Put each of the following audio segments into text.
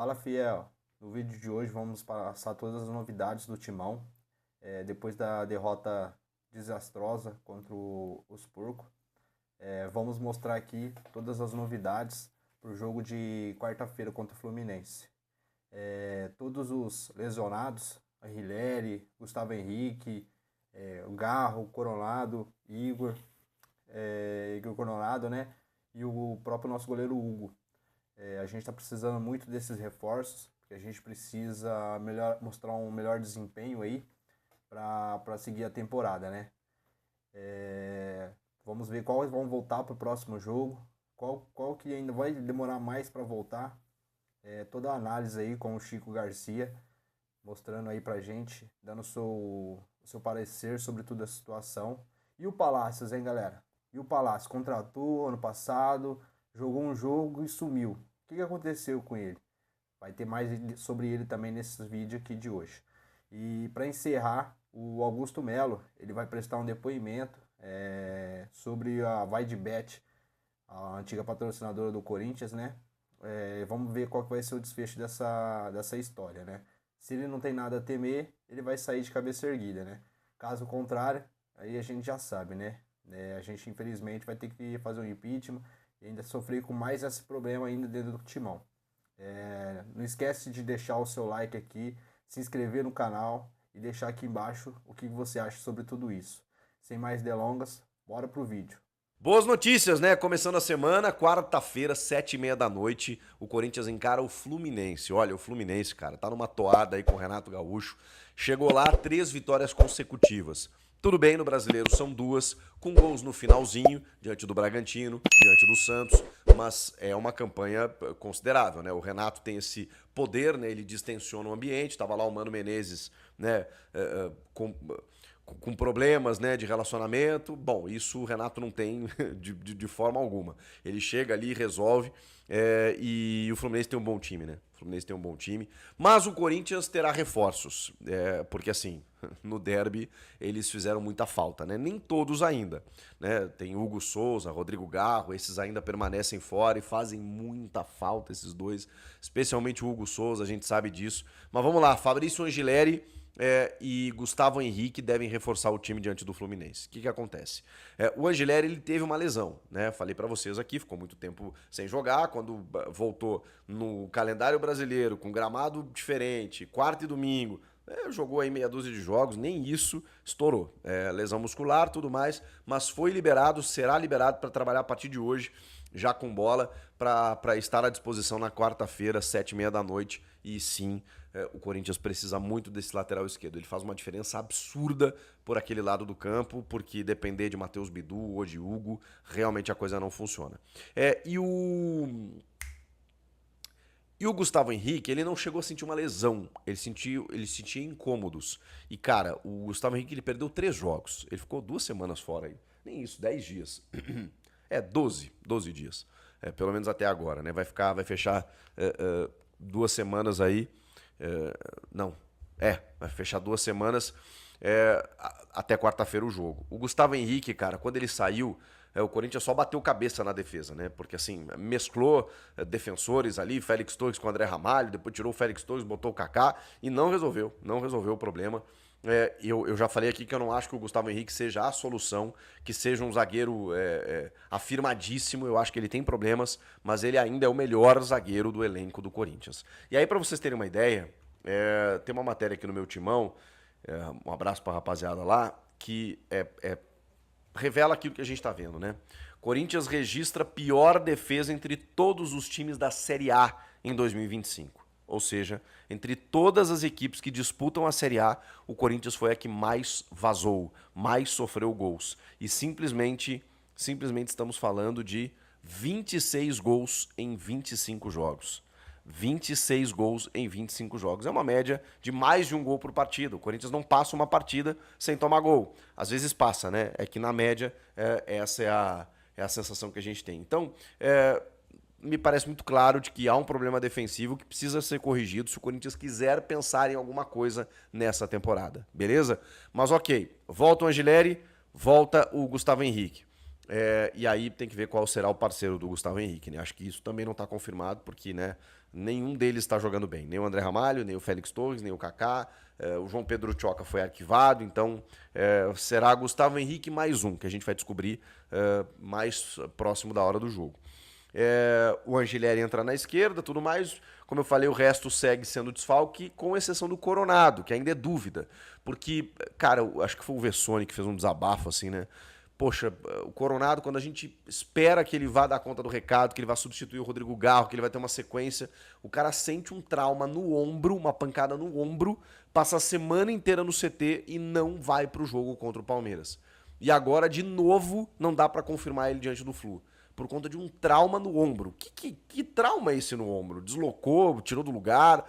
Fala, Fiel. No vídeo de hoje vamos passar todas as novidades do Timão, depois da derrota desastrosa contra os Porcos. Vamos mostrar aqui todas as novidades para o jogo de quarta-feira contra o Fluminense. Todos os lesionados, a Hilary, Gustavo Henrique, o Garro, o Coronado, Igor Coronado, né? E o próprio nosso goleiro Hugo. A gente está precisando muito desses reforços, porque a gente precisa mostrar um melhor desempenho aí para seguir a temporada, né? Vamos ver quais vão voltar para o próximo jogo, qual que ainda vai demorar mais para voltar. Toda a análise aí com o Chico Garcia, mostrando aí pra gente, dando o seu parecer sobre toda a situação. E o Palácios, hein, galera? E o Palácio contratou ano passado, jogou um jogo e sumiu. O que aconteceu com ele? Vai ter mais sobre ele também nesses vídeos aqui de hoje. E para encerrar, o Augusto Melo, ele vai prestar um depoimento sobre a VaideBet, a antiga patrocinadora do Corinthians, né? Vamos ver qual que vai ser o desfecho dessa história, né? Se ele não tem nada a temer, ele vai sair de cabeça erguida, né? Caso contrário, aí a gente já sabe, né? A gente infelizmente vai ter que fazer um impeachment e ainda sofrer com mais esse problema ainda dentro do Timão. Não esquece de deixar o seu like aqui, se inscrever no canal e deixar aqui embaixo o que você acha sobre tudo isso. Sem mais delongas, bora pro vídeo. Boas notícias, né? Começando a semana, quarta-feira, 7h30 da noite, o Corinthians encara o Fluminense. Olha, o Fluminense, cara, tá numa toada aí com o Renato Gaúcho. Chegou lá, 3 vitórias consecutivas. Tudo bem, no Brasileiro são 2, com gols no finalzinho, diante do Bragantino, diante do Santos, mas é uma campanha considerável, né? O Renato tem esse poder, né? Ele distensiona o ambiente, tava lá o Mano Menezes, né? Com problemas, né, de relacionamento. Bom, isso o Renato não tem de forma alguma. Ele chega ali, resolve, e o Fluminense tem um bom time, né? O Fluminense tem um bom time. Mas o Corinthians terá reforços, porque assim, no derby eles fizeram muita falta, né? Nem todos ainda, né? Tem Hugo Souza, Rodrigo Garro, esses ainda permanecem fora e fazem muita falta, esses dois, especialmente o Hugo Souza, a gente sabe disso. Mas vamos lá, Fabrício Angileri e Gustavo Henrique devem reforçar o time diante do Fluminense. O que acontece? O Angileri, ele teve uma lesão, né? Falei pra vocês aqui, ficou muito tempo sem jogar. Quando voltou no calendário brasileiro, com gramado diferente, quarta e domingo, jogou aí meia dúzia de jogos, nem isso estourou. Lesão muscular, tudo mais, mas foi liberado, será liberado para trabalhar a partir de hoje, já com bola, para estar à disposição na quarta-feira, 7h30 da noite. E sim, o Corinthians precisa muito desse lateral esquerdo. Ele faz uma diferença absurda por aquele lado do campo, porque depender de Matheus Bidu ou de Hugo, realmente a coisa não funciona. E o Gustavo Henrique, ele não chegou a sentir uma lesão, ele sentia incômodos. E, cara, o Gustavo Henrique, ele perdeu 3 jogos. Ele ficou 2 semanas fora aí. Nem isso, 10 dias. 12 dias. Pelo menos até agora, né? Vai fechar 2 semanas aí. Vai fechar 2 semanas até quarta-feira o jogo. O Gustavo Henrique, cara, quando ele saiu, o Corinthians só bateu cabeça na defesa, né? Porque assim, mesclou defensores ali, Félix Torres com o André Ramalho, depois tirou o Félix Torres, botou o Kaká e não resolveu o problema. Eu já falei aqui que eu não acho que o Gustavo Henrique seja a solução, que seja um zagueiro afirmadíssimo. Eu acho que ele tem problemas, mas ele ainda é o melhor zagueiro do elenco do Corinthians. E aí, para vocês terem uma ideia, tem uma matéria aqui no meu timão, um abraço para a rapaziada lá, que revela aquilo que a gente está vendo, né? Corinthians registra pior defesa entre todos os times da Série A em 2025. Ou seja, entre todas as equipes que disputam a Série A, o Corinthians foi a que mais vazou, mais sofreu gols. E simplesmente estamos falando de 26 gols em 25 jogos. 26 gols em 25 jogos. É uma média de mais de um gol por partida. O Corinthians não passa uma partida sem tomar gol. Às vezes passa, né? É que na média essa é a sensação que a gente tem. Então, me parece muito claro de que há um problema defensivo que precisa ser corrigido se o Corinthians quiser pensar em alguma coisa nessa temporada, beleza? Mas ok, volta o Angileri, volta o Gustavo Henrique. E aí tem que ver qual será o parceiro do Gustavo Henrique, né? Acho que isso também não está confirmado, porque, né, nenhum deles está jogando bem. Nem o André Ramalho, nem o Félix Torres, nem o Kaká. O João Pedro Tchoca foi arquivado, então será Gustavo Henrique mais um, que a gente vai descobrir mais próximo da hora do jogo. O Angelieri entra na esquerda, tudo mais. Como eu falei, o resto segue sendo desfalque, com exceção do Coronado, que ainda é dúvida. Porque, cara, eu acho que foi o Vessone que fez um desabafo, assim, né? Poxa, o Coronado, quando a gente espera que ele vá dar conta do recado, que ele vá substituir o Rodrigo Garro, que ele vai ter uma sequência, o cara sente um trauma no ombro, uma pancada no ombro, passa a semana inteira no CT e não vai pro jogo contra o Palmeiras. E agora, de novo, não dá pra confirmar ele diante do Flu, por conta de um trauma no ombro. Que trauma é esse no ombro? Deslocou, tirou do lugar,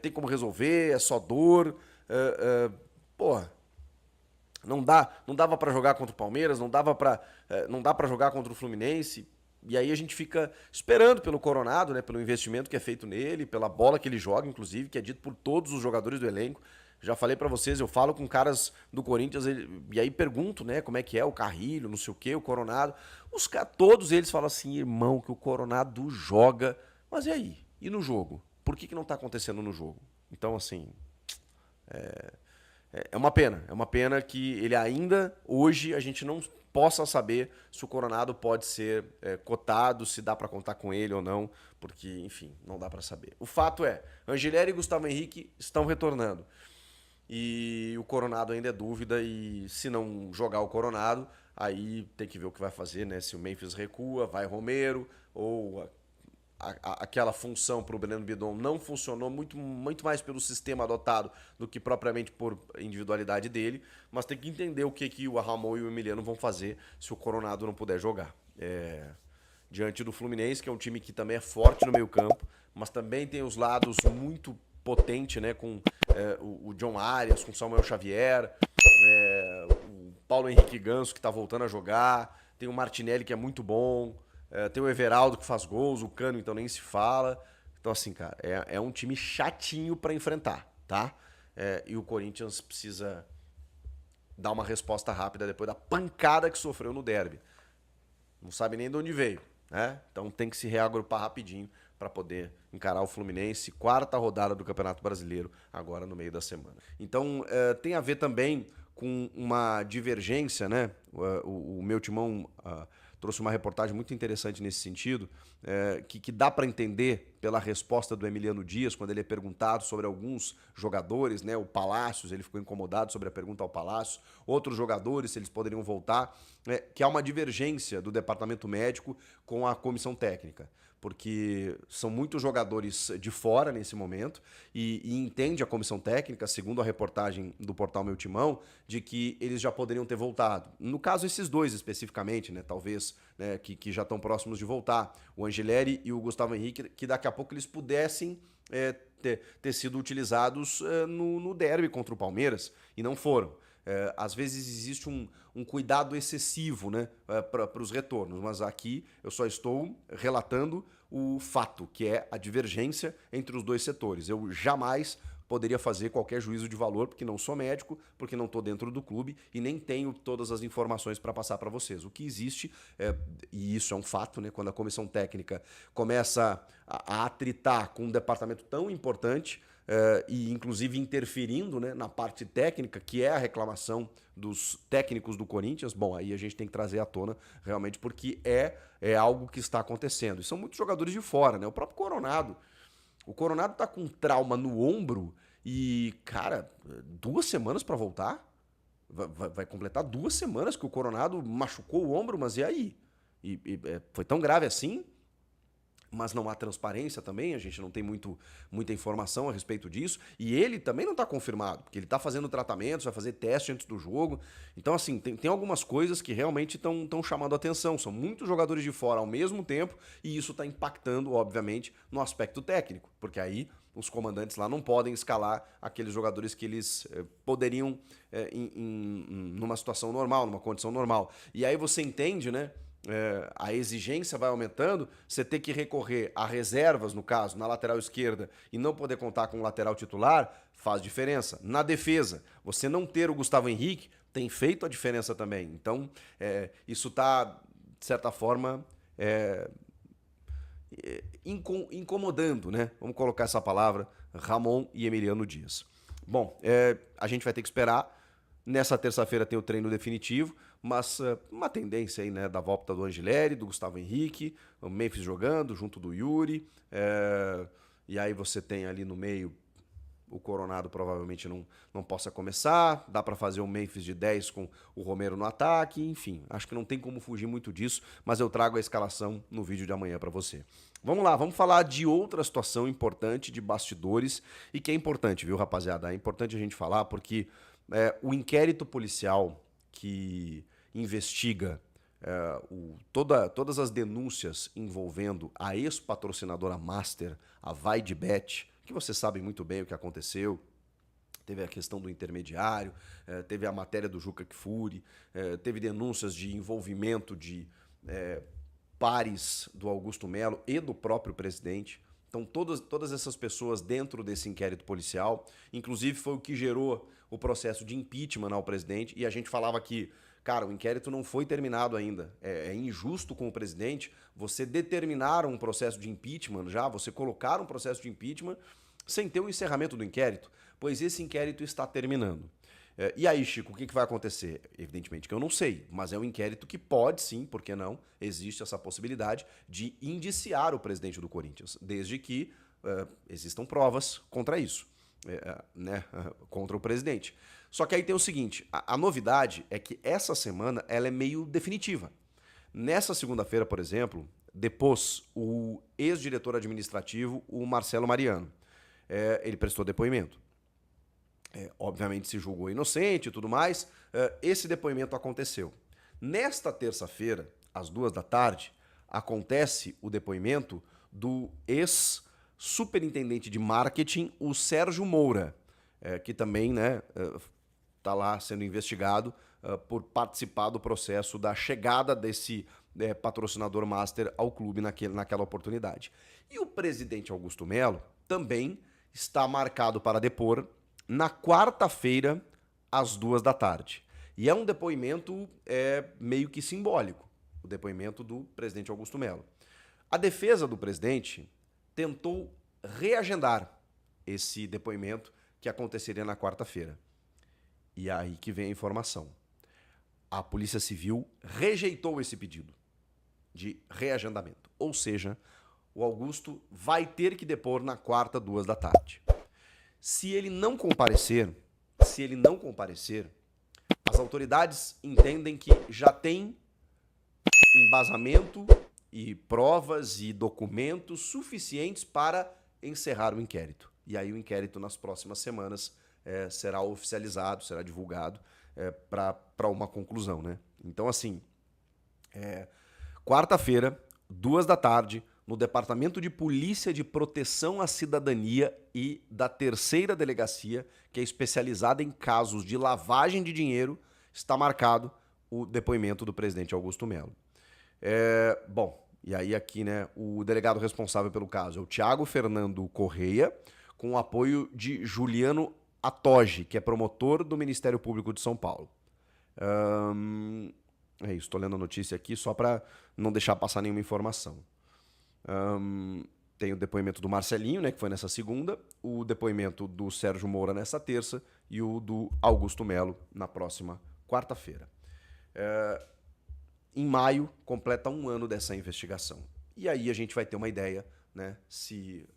tem como resolver, é só dor. Porra. Não dava pra jogar contra o Palmeiras, não dá para jogar contra o Fluminense. E aí a gente fica esperando pelo Coronado, né, pelo investimento que é feito nele, pela bola que ele joga, inclusive, que é dito por todos os jogadores do elenco. Já falei pra vocês, eu falo com caras do Corinthians e aí pergunto, né, como é que é o Carrilho, não sei o quê, o Coronado. Todos eles falam assim, irmão, que o Coronado joga. Mas e aí? E no jogo? Por que não tá acontecendo no jogo? Então, assim, é uma pena que ele ainda, hoje, a gente não possa saber se o Coronado pode ser cotado, se dá para contar com ele ou não, porque, enfim, não dá para saber. O fato é, Angelieri e Gustavo Henrique estão retornando. E o Coronado ainda é dúvida, e se não jogar o Coronado, aí tem que ver o que vai fazer, né? Se o Memphis recua, vai Romero, ou aquela função para o Breno Bidon não funcionou, muito mais pelo sistema adotado do que propriamente por individualidade dele, mas tem que entender o que o Ramon e o Emiliano vão fazer se o Coronado não puder jogar. Diante do Fluminense, que é um time que também é forte no meio campo, mas também tem os lados muito potentes, né, com o John Arias, com o Samuel Xavier, o Paulo Henrique Ganso, que está voltando a jogar, tem o Martinelli, que é muito bom, tem o Everaldo, que faz gols, o Cano, então nem se fala. Então, assim, cara, é um time chatinho para enfrentar, tá? E o Corinthians precisa dar uma resposta rápida depois da pancada que sofreu no derby. Não sabe nem de onde veio, né? Então tem que se reagrupar rapidinho para poder encarar o Fluminense, quarta rodada do Campeonato Brasileiro, agora no meio da semana. Então tem a ver também com uma divergência, né? O meu timão trouxe uma reportagem muito interessante nesse sentido, que dá para entender pela resposta do Emiliano Dias, quando ele é perguntado sobre alguns jogadores, né? O Palácios, ele ficou incomodado sobre a pergunta ao Palácios, outros jogadores, se eles poderiam voltar, que há uma divergência do departamento médico com a comissão técnica, porque são muitos jogadores de fora nesse momento e entende a comissão técnica, segundo a reportagem do portal Meu Timão, de que eles já poderiam ter voltado. No caso, esses dois especificamente, né, talvez, né, que já estão próximos de voltar, o Angelieri e o Gustavo Henrique, que daqui a pouco eles pudessem ter sido utilizados no derby contra o Palmeiras, e não foram. Às vezes existe um cuidado excessivo, né, para os retornos, mas aqui eu só estou relatando o fato, que é a divergência entre os dois setores. Eu jamais poderia fazer qualquer juízo de valor, porque não sou médico, porque não estou dentro do clube e nem tenho todas as informações para passar para vocês. O que existe, e isso é um fato, né, quando a comissão técnica começa a atritar com um departamento tão importante, e inclusive interferindo, né, na parte técnica, que é a reclamação dos técnicos do Corinthians, bom, aí a gente tem que trazer à tona realmente, porque é algo que está acontecendo. E são muitos jogadores de fora, né? O próprio Coronado. O Coronado tá com trauma no ombro e, cara, 2 semanas para voltar? Vai completar 2 semanas que o Coronado machucou o ombro, mas e aí? Foi tão grave assim? Mas não há transparência também, a gente não tem muita informação a respeito disso, e ele também não está confirmado, porque ele está fazendo tratamentos, vai fazer teste antes do jogo, então assim, tem algumas coisas que realmente estão chamando a atenção, são muitos jogadores de fora ao mesmo tempo, e isso está impactando, obviamente, no aspecto técnico, porque aí os comandantes lá não podem escalar aqueles jogadores que eles poderiam numa situação normal, numa condição normal, e aí você entende, né? A exigência vai aumentando, você ter que recorrer a reservas, no caso, na lateral esquerda, e não poder contar com o lateral titular, faz diferença. Na defesa, você não ter o Gustavo Henrique tem feito a diferença também. Então, isso está, de certa forma, incomodando, né? Vamos colocar essa palavra, Ramon e Emiliano Dias. Bom, a gente vai ter que esperar. Nessa terça-feira tem o treino definitivo, mas uma tendência aí, né, da volta do Angileri, do Gustavo Henrique, o Memphis jogando junto do Yuri, e aí você tem ali no meio o Coronado provavelmente não possa começar, dá para fazer o Memphis de 10 com o Romero no ataque, enfim, acho que não tem como fugir muito disso, mas eu trago a escalação no vídeo de amanhã para você. Vamos lá, vamos falar de outra situação importante de bastidores e que é importante, viu, rapaziada? É importante a gente falar porque o inquérito policial que investiga todas as denúncias envolvendo a ex-patrocinadora Master, a Vaidbet, que vocês sabem muito bem o que aconteceu. Teve a questão do intermediário, teve a matéria do Juca Kfouri, teve denúncias de envolvimento de pares do Augusto Melo e do próprio presidente. Então, todas essas pessoas dentro desse inquérito policial, inclusive foi o que gerou o processo de impeachment ao presidente, e a gente falava que, cara, o inquérito não foi terminado ainda. É injusto com o presidente você determinar um processo de impeachment já, você colocar um processo de impeachment sem ter o encerramento do inquérito, pois esse inquérito está terminando. E aí, Chico, o que vai acontecer? Evidentemente que eu não sei, mas é um inquérito que pode sim, por que não, existe essa possibilidade de indiciar o presidente do Corinthians, desde que existam provas contra isso, né, contra o presidente. Só que aí tem o seguinte, a novidade é que essa semana ela é meio definitiva. Nessa segunda-feira, por exemplo, depôs o ex-diretor administrativo, o Marcelo Mariano. Ele prestou depoimento. Obviamente se julgou inocente e tudo mais. Esse depoimento aconteceu. Nesta terça-feira, às 2 da tarde, acontece o depoimento do ex-superintendente de marketing, o Sérgio Moura, que também, né, está lá sendo investigado por participar do processo da chegada desse patrocinador master ao clube naquela oportunidade. E o presidente Augusto Melo também está marcado para depor na quarta-feira, às 2 da tarde. E é um depoimento meio que simbólico, o depoimento do presidente Augusto Melo. A defesa do presidente tentou reagendar esse depoimento que aconteceria na quarta-feira. E é aí que vem a informação. A Polícia Civil rejeitou esse pedido de reagendamento. Ou seja, o Augusto vai ter que depor na quarta, 2 da tarde. Se ele não comparecer, as autoridades entendem que já tem embasamento e provas e documentos suficientes para encerrar o inquérito. E aí o inquérito nas próximas semanas será oficializado, será divulgado para uma conclusão, né? Então, assim, quarta-feira, 2 da tarde, no Departamento de Polícia de Proteção à Cidadania e da Terceira Delegacia, que é especializada em casos de lavagem de dinheiro, está marcado o depoimento do presidente Augusto Melo. Bom, e aí aqui, né, o delegado responsável pelo caso é o Thiago Fernando Correia, com o apoio de Juliano Atoge, que é promotor do Ministério Público de São Paulo. É isso, estou lendo a notícia aqui só para não deixar passar nenhuma informação. Tem o depoimento do Marcelinho, né, que foi nessa segunda, o depoimento do Sérgio Moura nessa terça e o do Augusto Melo na próxima quarta-feira. Em maio, completa 1 ano dessa investigação. E aí a gente vai ter uma ideia, né, se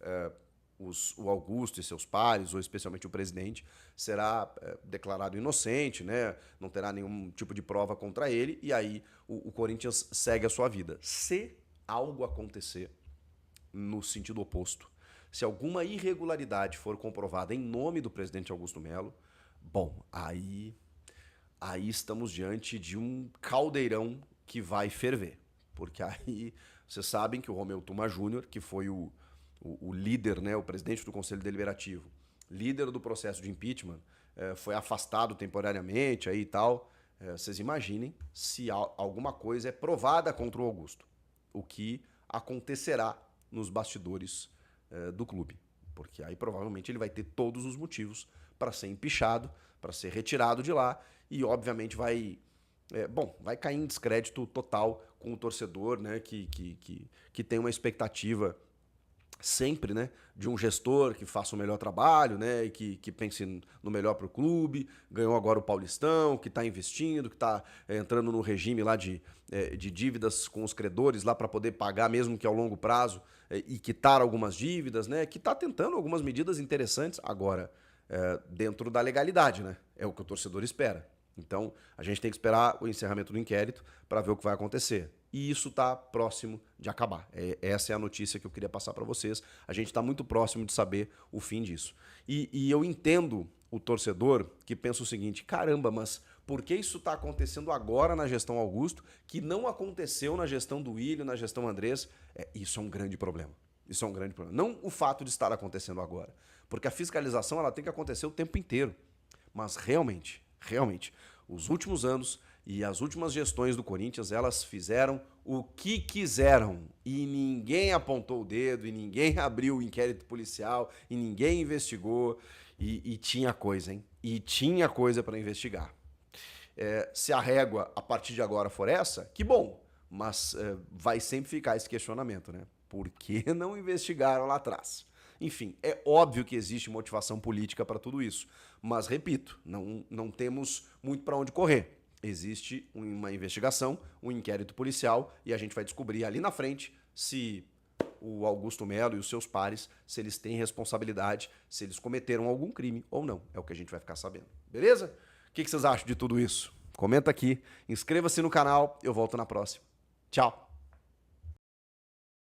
o Augusto e seus pares, ou especialmente o presidente, será declarado inocente, né, não terá nenhum tipo de prova contra ele, e aí o Corinthians segue a sua vida. Se algo acontecer no sentido oposto, se alguma irregularidade for comprovada em nome do presidente Augusto Melo, bom, aí estamos diante de um caldeirão que vai ferver. Porque aí vocês sabem que o Romeu Tuma Júnior, que foi o líder, né, o presidente do Conselho Deliberativo, líder do processo de impeachment, foi afastado temporariamente aí e tal. Vocês imaginem se alguma coisa é provada contra o Augusto. O que acontecerá nos bastidores do clube. Porque aí provavelmente ele vai ter todos os motivos para ser empichado, para ser retirado de lá e obviamente vai bom, vai cair em descrédito total com o torcedor, né, que tem uma expectativa sempre, né, de um gestor que faça o melhor trabalho, né, e que pense no melhor para o clube. Ganhou agora o Paulistão, que está investindo, que está entrando no regime lá de dívidas com os credores lá para poder pagar, mesmo que ao longo prazo, e quitar algumas dívidas, né, que está tentando algumas medidas interessantes agora, dentro da legalidade, né, é o que o torcedor espera. Então, a gente tem que esperar o encerramento do inquérito para ver o que vai acontecer. E isso está próximo de acabar. Essa é a notícia que eu queria passar para vocês. A gente está muito próximo de saber o fim disso. E eu entendo o torcedor que pensa o seguinte: caramba, mas por que isso está acontecendo agora na gestão Augusto, que não aconteceu na gestão do Willio, na gestão Andrés? Isso é um grande problema. Isso é um grande problema. Não o fato de estar acontecendo agora. Porque a fiscalização ela tem que acontecer o tempo inteiro. Mas realmente, os últimos anos e as últimas gestões do Corinthians, elas fizeram o que quiseram e ninguém apontou o dedo, e ninguém abriu o inquérito policial, e ninguém investigou, e tinha coisa, hein? E tinha coisa para investigar. Se a régua a partir de agora for essa, que bom, mas vai sempre ficar esse questionamento, né? Por que não investigaram lá atrás? Enfim, é óbvio que existe motivação política para tudo isso, mas, repito, não temos muito para onde correr. Existe uma investigação, um inquérito policial, e a gente vai descobrir ali na frente se o Augusto Melo e os seus pares, se eles têm responsabilidade, se eles cometeram algum crime ou não. É o que a gente vai ficar sabendo. Beleza? O que vocês acham de tudo isso? Comenta aqui, inscreva-se no canal, eu volto na próxima. Tchau!